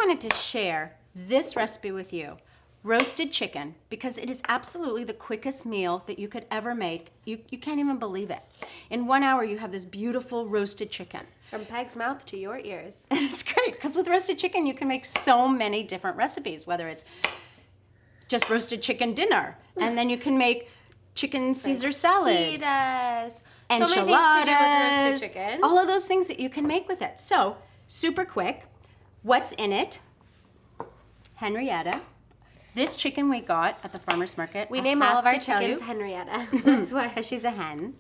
wanted to share this recipe with you. Roasted chicken, because it is absolutely the quickest meal that you could ever make. You can't even believe it. In 1 hour, you have this beautiful roasted chicken. From Peg's mouth to your ears. And it's great, because with roasted chicken, you can make so many different recipes, whether it's just roasted chicken dinner, and then you can make chicken Caesar salad. Fajitas. Enchiladas, So many things to do with roasted chicken. all of those things that you can make with it. So, super quick, what's in it? Henrietta. This chicken we got at the farmer's market. We I name all have of our to tell chickens you, Henrietta. That's why. because she's a hen.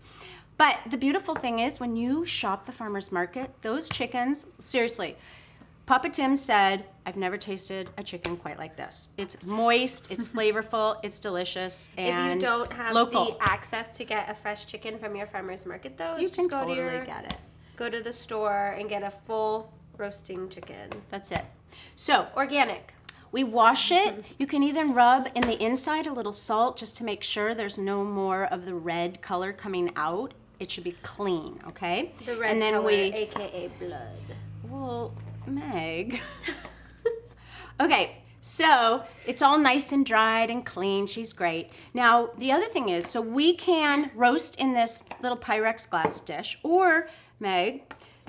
But the beautiful thing is when you shop the farmer's market, those chickens, seriously, Papa Tim said, I've never tasted a chicken quite like this. It's moist, it's flavorful, it's delicious, and If you don't have local. the access to get a fresh chicken from your farmer's market, though, You just can go totally to get it. Go to the store and get a full roasting chicken. That's it. So, Organic. we wash it. You can even rub in the inside a little salt just to make sure there's no more of the red color coming out. It should be clean, okay? The red and then color, we, aka blood. well, Meg. Okay, so it's all nice and dried and clean. She's great. Now, the other thing is, so we can roast in this little Pyrex glass dish, or, Meg,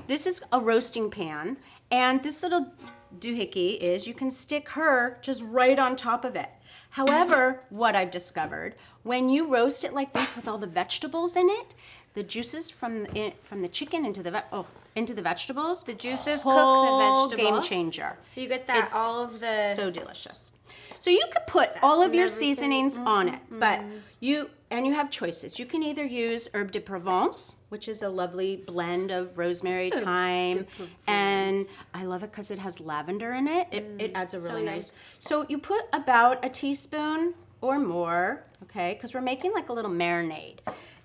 this is a roasting pan, and this little doohickey is you can stick her just right on top of it. However, what I've discovered, when you roast it like this with all the vegetables in it, the juices from the chicken into the vegetables, The juices whole cook the vegetable. game changer. So you get that It's all of the so delicious. So you could put all of your everything. seasonings on it, but you have choices. You can either use herbe de Provence, which is a lovely blend of rosemary, thyme, and I love it because it has lavender in it. It adds a really nice. So you put about a teaspoon or more, okay? Because we're making like a little marinade,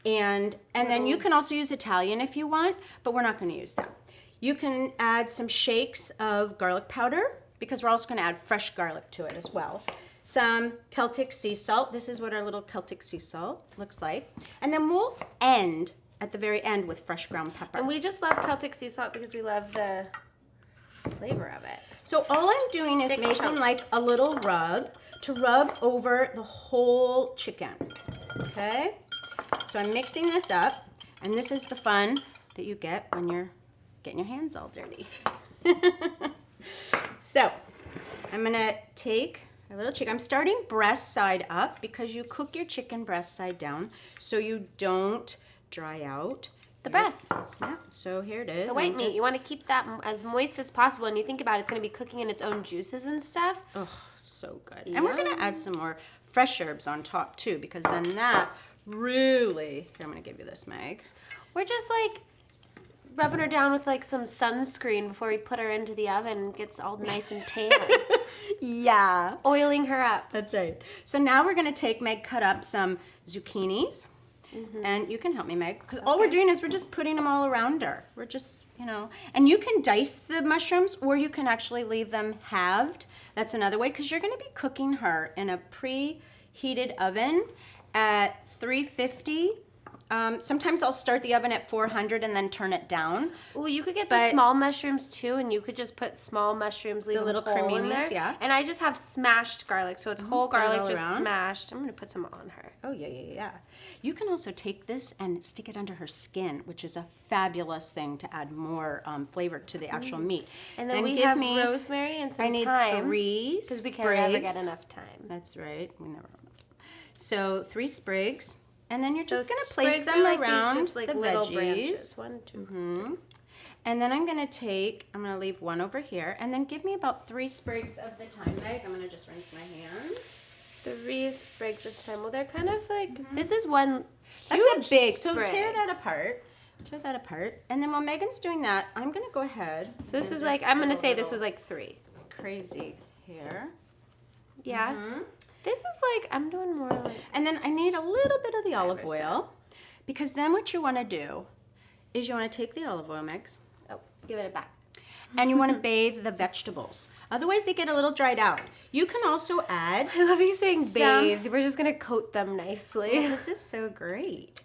and then you can also use Italian if you want, but we're not going to use that. You can add some shakes of garlic powder, because we're also going to add fresh garlic to it as well. Some Celtic sea salt. This is what our little Celtic sea salt looks like. And then we'll end at the very end with fresh ground pepper. And we just love Celtic sea salt because we love the flavor of it. So all I'm doing is Thick making chunks. like a little rub to rub over the whole chicken. Okay? So I'm mixing this up, and this is the fun that you get when you're getting your hands all dirty. So, I'm gonna take a little chicken. I'm starting breast side up because you cook your chicken breast side down so you don't dry out. The breast. Yeah, so here it is. The white I'm meat. just- You want to keep that as moist as possible, and you think about it, it's going to be cooking in its own juices and stuff. Oh, so good. And we're gonna add some more fresh herbs on top too, because then that really, here, I'm gonna give you this, Meg. We're just like rubbing her down with like some sunscreen before we put her into the oven and gets all nice and tan. Yeah. Oiling her up. That's right. So now we're gonna take, Meg, cut up some zucchinis. And you can help me, Meg, because all we're doing is we're just putting them all around her. We're just, and you can dice the mushrooms, or you can actually leave them halved. That's another way, because you're gonna be cooking her in a preheated oven at 350. Sometimes I'll start the oven at 400 and then turn it down. Well, you could get But- the small mushrooms too, and you could just put small mushrooms, leave The little them whole in creminis, there. yeah. And I just have smashed garlic, so it's whole put it garlic all just around. smashed. I'm gonna put some on her. Oh, yeah. You can also take this and stick it under her skin, which is a fabulous thing to add more flavor to the actual meat. And then we give have me, rosemary and some I need thyme. 3 because we sprigs. can never get enough time. That's right. We never have enough. So 3 sprigs. And then you're So just going to place sprigs them are like around these, just like the little veggies. branches. 1, 2, 3. And then I'm going to leave 1 over here. And then give me about 3 sprigs of the thyme, Meg. I'm going to just rinse my hands. 3 sprigs of thyme. Well, they're kind of like, this is one That's huge a big, so sprig. tear that apart. And then while Megan's doing that, I'm going to go ahead. So this and is like, just I'm going do to a say this little was like 3. crazy here. Yeah. This is like, I'm doing more like, And then I need a little bit of the olive oil, because then what you want to do is you want to take the olive oil mix oh, give it a back. and you want to bathe the vegetables. Otherwise, they get a little dried out. You can also add. I love you saying some- bathe. We're just going to coat them nicely. Oh, this is so great.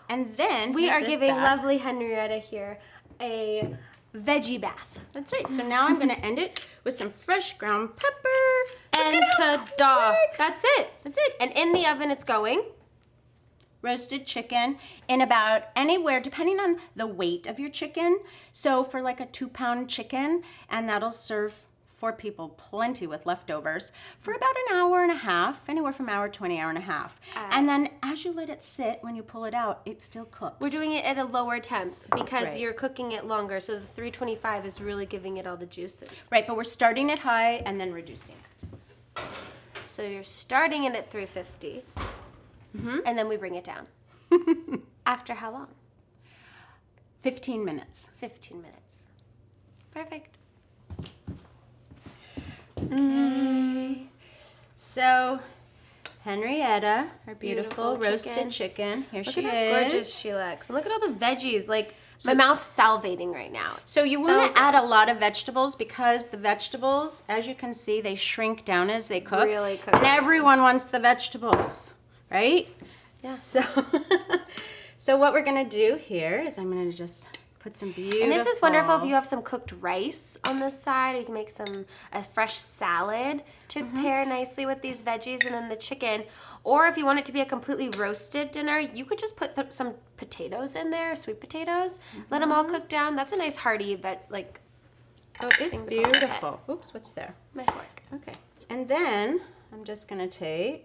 And then We here's are this giving bag. lovely Henrietta here a veggie bath. That's right. So now I'm going to end it with some fresh ground pepper. And Look at how ta-da! quick. That's it. That's it. And in the oven it's going. Roasted chicken in about anywhere, depending on the weight of your chicken. So for like a 2-pound chicken, and that'll serve 4 people plenty with leftovers for about an hour and a half, anywhere from hour to an hour and a half. And then as you let it sit, when you pull it out, it still cooks. We're doing it at a lower temp because Right. you're cooking it longer. So the 325 is really giving it all the juices. Right, but we're starting it high and then reducing it. So you're starting it at 350. And then we bring it down. After how long? 15 minutes. 15 minutes. Perfect. So Henrietta, our beautiful, Beautiful roasted chicken. Here Look she at is. how gorgeous she looks. And look at all the veggies. Like, my mouth's salivating right now. So you So want to add a lot of vegetables because the vegetables, as you can see, they shrink down as they cook. Really cook And down. everyone wants the vegetables, right? Yeah. So, so what we're going to do here is I'm going to just put some beautiful... And this is wonderful if you have some cooked rice on this side, or you can make a fresh salad to pair nicely with these veggies and then the chicken. Or if you want it to be a completely roasted dinner, you could just put some potatoes in there, sweet potatoes. Let them all cook down. That's a nice hearty, like, Oh, it's thing to put. beautiful. Oops, what's there? my fork. Okay. And then I'm just going to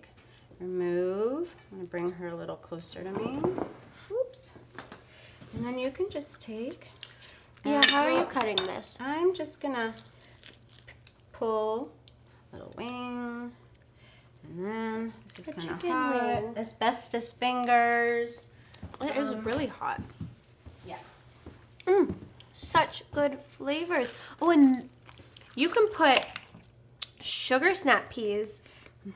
remove, I'm going to bring her a little closer to me. Oops. And then you can just take. Yeah, and how are you pull- cutting this? I'm just going to pull a little wing. And then this is A kind of chicken hot. wing. Asbestos fingers. It is really hot. Yeah. Such good flavors. Oh, and you can put sugar snap peas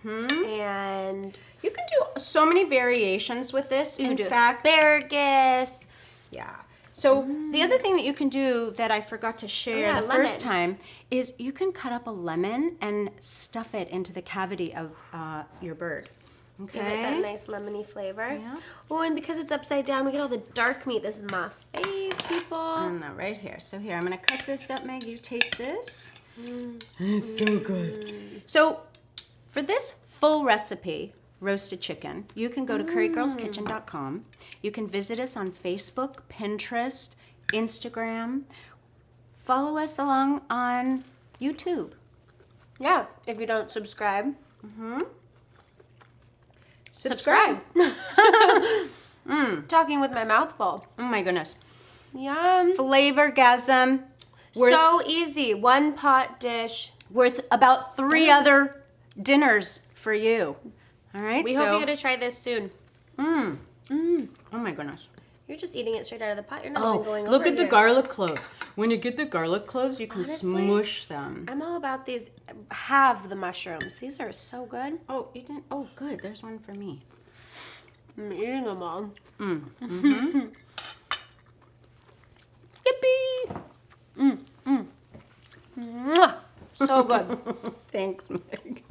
and You can do so many variations with this. you can In do fact, asparagus. yeah. So the other thing that you can do that I forgot to share yeah, the first lemon. time is you can cut up a lemon and stuff it into the cavity of your bird. Give it that Okay. nice lemony flavor. Yeah. Oh, and because it's upside down, we get all the dark meat. This is my fave, people. And right here. So here, I'm gonna cut this up. Meg, you taste this. It's so good. So for this full recipe, roasted chicken, you can go to currygirlskitchen.com. You can visit us on Facebook, Pinterest, Instagram. Follow us along on YouTube. Yeah, if you don't subscribe, Subscribe. talking with my mouth full. Oh my goodness. Yum. Flavorgasm. Worth, So easy. One pot dish. worth about 3 other dinners for you. All right. We hope you get to try this soon. Oh my goodness. You're just eating it straight out of the pot. You're not Oh, even going look over at the here. garlic cloves. When you get the garlic cloves, you can Honestly, smush them. I'm all about these. Have the mushrooms. These are so good. Oh, you didn't? Oh, good. There's one for me. I'm eating them all. Yippee! Mwah. So good. Thanks, Meg.